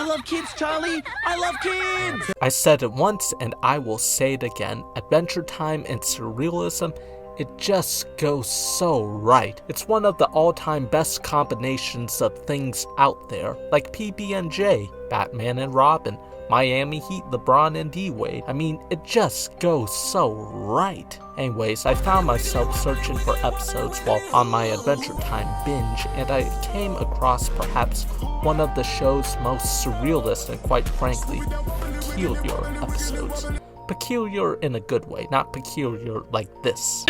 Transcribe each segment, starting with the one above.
I love kids, Charlie! I love kids! I said it once and I will say it again. Adventure Time and Surrealism, it just goes so right. It's one of the all-time best combinations of things out there, like PB&J, Batman and Robin, Miami Heat, LeBron and D-Wade. I mean, it just goes so right. Anyways, I found myself searching for episodes while on my Adventure Time binge, and I came across perhaps one of the show's most surrealist and quite frankly, peculiar episodes. Peculiar in a good way, not peculiar like this.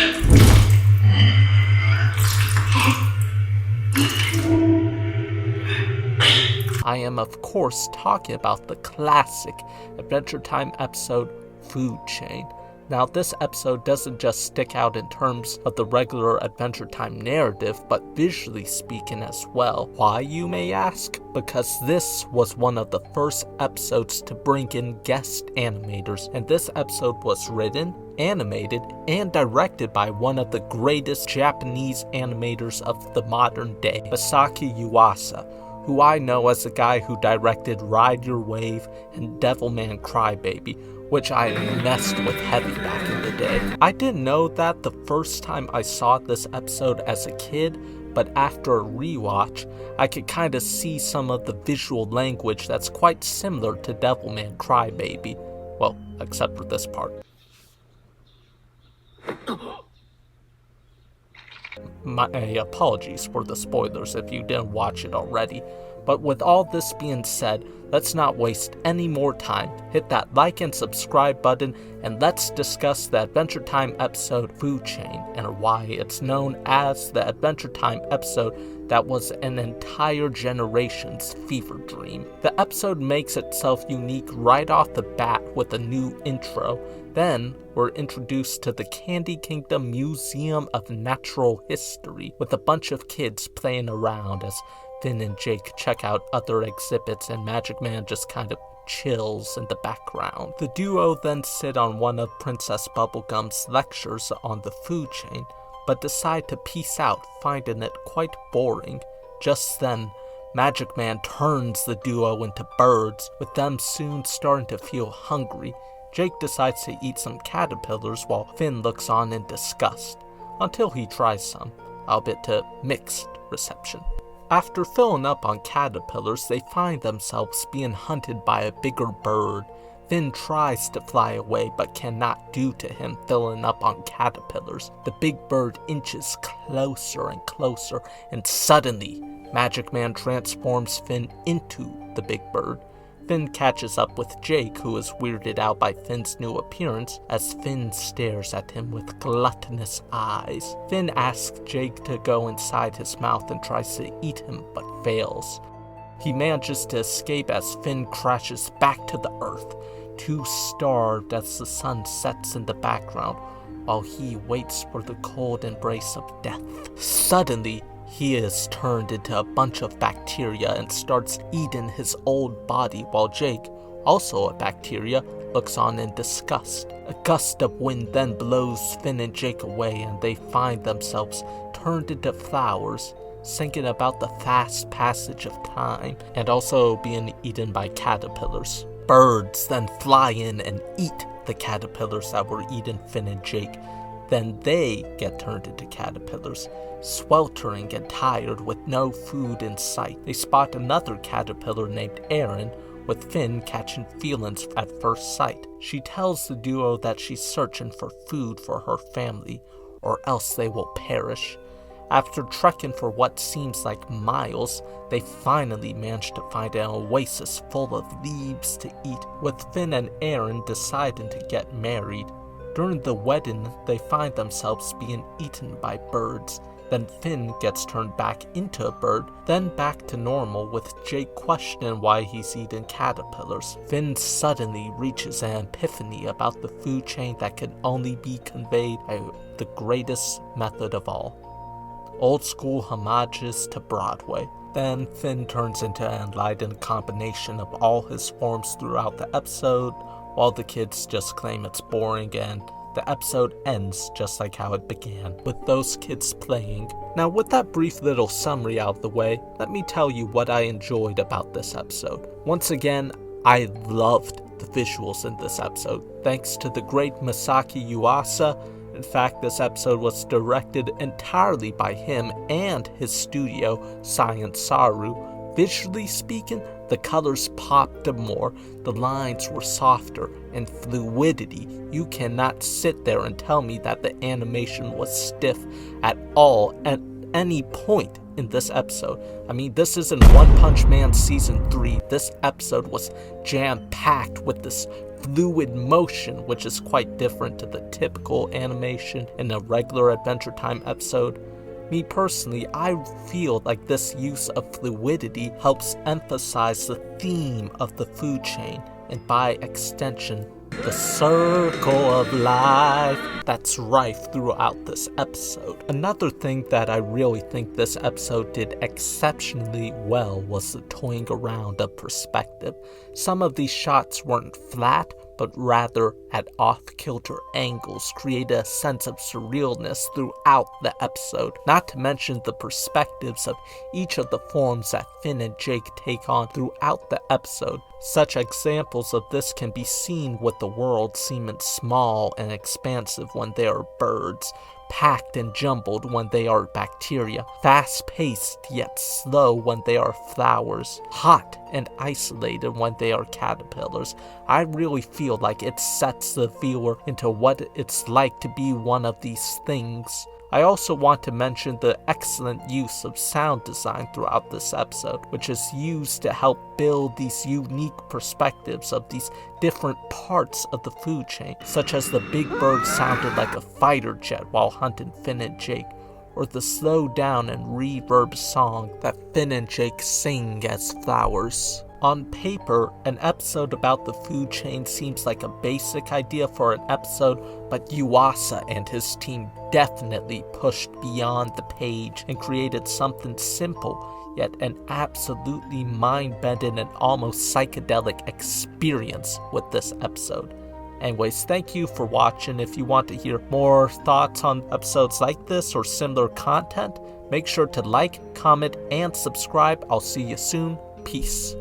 I am of course talking about the classic Adventure Time episode, Food Chain. Now this episode doesn't just stick out in terms of the regular Adventure Time narrative, but visually speaking as well. Why, you may ask? Because this was one of the first episodes to bring in guest animators, and this episode was written, animated, and directed by one of the greatest Japanese animators of the modern day, Masaki Yuasa, who I know as the guy who directed Ride Your Wave and Devilman Crybaby, which I messed with heavy back in the day. I didn't know that the first time I saw this episode as a kid, but after a rewatch, I could kind of see some of the visual language that's quite similar to Devilman Crybaby. Well, except for this part. My apologies for the spoilers if you didn't watch it already. But with all this being said, let's not waste any more time. Hit that like and subscribe button, and let's discuss the Adventure Time episode Food Chain, and why it's known as the Adventure Time episode that was an entire generation's fever dream. The episode makes itself unique right off the bat with a new intro. Then, we're introduced to the Candy Kingdom Museum of Natural History, with a bunch of kids playing around as Finn and Jake check out other exhibits and Magic Man just kind of chills in the background. The duo then sit on one of Princess Bubblegum's lectures on the food chain, but decide to peace out, finding it quite boring. Just then, Magic Man turns the duo into birds, with them soon starting to feel hungry. Jake decides to eat some caterpillars while Finn looks on in disgust, until he tries some, albeit to mixed reception. After filling up on caterpillars, they find themselves being hunted by a bigger bird. Finn tries to fly away but cannot due to him filling up on caterpillars. The big bird inches closer and closer, and suddenly, Magic Man transforms Finn into the big bird. Finn catches up with Jake, who is weirded out by Finn's new appearance, as Finn stares at him with gluttonous eyes. Finn asks Jake to go inside his mouth and tries to eat him, but fails. He manages to escape as Finn crashes back to the earth, too starved as the sun sets in the background, while he waits for the cold embrace of death. Suddenly, he is turned into a bunch of bacteria and starts eating his old body, while Jake, also a bacteria, looks on in disgust. A gust of wind then blows Finn and Jake away, and they find themselves turned into flowers, thinking about the fast passage of time, and also being eaten by caterpillars. Birds then fly in and eat the caterpillars that were eating Finn and Jake. Then they get turned into caterpillars, sweltering and tired with no food in sight. They spot another caterpillar named Erin, with Finn catching feelings at first sight. She tells the duo that she's searching for food for her family, or else they will perish. After trekking for what seems like miles, they finally manage to find an oasis full of leaves to eat, with Finn and Erin deciding to get married. During the wedding, they find themselves being eaten by birds. Then Finn gets turned back into a bird, then back to normal, with Jake questioning why he's eating caterpillars. Finn suddenly reaches an epiphany about the food chain that can only be conveyed by the greatest method of all: old school homages to Broadway. Then Finn turns into an enlightened combination of all his forms throughout the episode, while the kids just claim it's boring and The episode ends just like how it began, with those kids playing. Now, with that brief little summary out of the way, let me tell you what I enjoyed about this episode. Once again, I loved the visuals in this episode, thanks to the great Masaki Yuasa. In fact, this episode was directed entirely by him and his studio, Science Saru. Visually speaking, the colors popped more, the lines were softer, and fluidity. You cannot sit there and tell me that the animation was stiff at all at any point in this episode. I mean, this isn't One Punch Man Season 3. This episode was jam-packed with this fluid motion, which is quite different to the typical animation in a regular Adventure Time episode. Me personally, I feel like this use of fluidity helps emphasize the theme of the food chain, and by extension, the circle of life that's rife throughout this episode. Another thing that I really think this episode did exceptionally well was the toying around of perspective. Some of these shots weren't flat, but rather at off-kilter angles, created a sense of surrealness throughout the episode. Not to mention the perspectives of each of the forms that Finn and Jake take on throughout the episode. Such examples of this can be seen with the world seeming small and expansive when they are birds, packed and jumbled when they are bacteria, fast-paced yet slow when they are flowers, hot and isolated when they are caterpillars. I really feel like it sets the viewer into what it's like to be one of these things. I also want to mention the excellent use of sound design throughout this episode, which is used to help build these unique perspectives of these different parts of the food chain, such as the big bird sounded like a fighter jet while hunting Finn and Jake, or the slowed down and reverb song that Finn and Jake sing as flowers. On paper, an episode about the food chain seems like a basic idea for an episode, but Yuasa and his team definitely pushed beyond the page and created something simple, yet an absolutely mind-bending and almost psychedelic experience with this episode. Anyways, thank you for watching. If you want to hear more thoughts on episodes like this or similar content, make sure to like, comment, and subscribe. I'll see you soon. Peace.